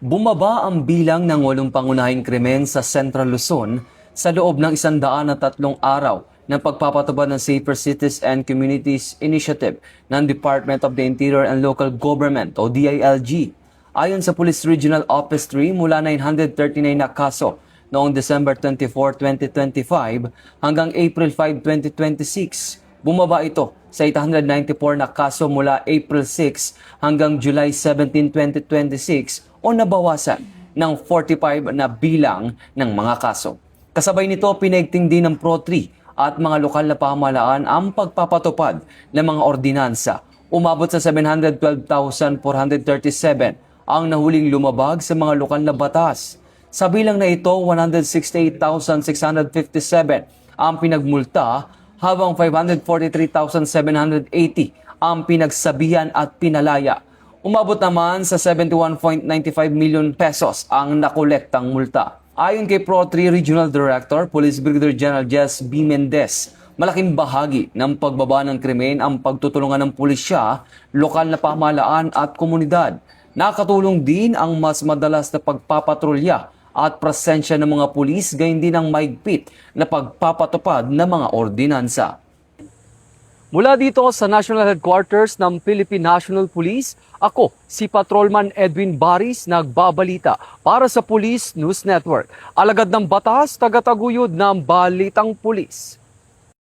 Bumaba ang bilang ng 8 pangunahing krimen sa Central Luzon sa loob ng 103 araw ng pagpapatupad ng Safer Cities and Communities Initiative ng Department of the Interior and Local Government o DILG. Ayon sa Police Regional Office 3, mula 939 na kaso noong December 24, 2025 hanggang April 5, 2026. Bumaba ito sa 894 na kaso mula April 6 hanggang July 17, 2026 o nabawasan ng 45 na bilang ng mga kaso. Kasabay nito, pinaigting din ng Pro3 at mga lokal na pamahalaan ang pagpapatupad ng mga ordinansa. Umabot sa 712,437 ang nahuling lumabag sa mga lokal na batas. Sa bilang na ito, 168,657 ang pinagmulta habang 543,780 ang pinagsabihan at pinalaya. Umabot naman sa 71.95 million pesos ang nakolektang multa. Ayon kay Pro3 Regional Director, Police Brigadier General Jess B. Mendez, malaking bahagi ng pagbaba ng krimen ang pagtutulungan ng pulisya, lokal na pamahalaan at komunidad. Nakatulong din ang mas madalas na pagpapatrolya at presensya ng mga pulis, gayon din ang maigpit na pagpapatupad ng mga ordinansa. Mula dito sa National Headquarters ng Philippine National Police, ako si Patrolman Edwin Baris, nagbabalita para sa Police News Network. Alagad ng batas, tagataguyod ng Balitang Pulis.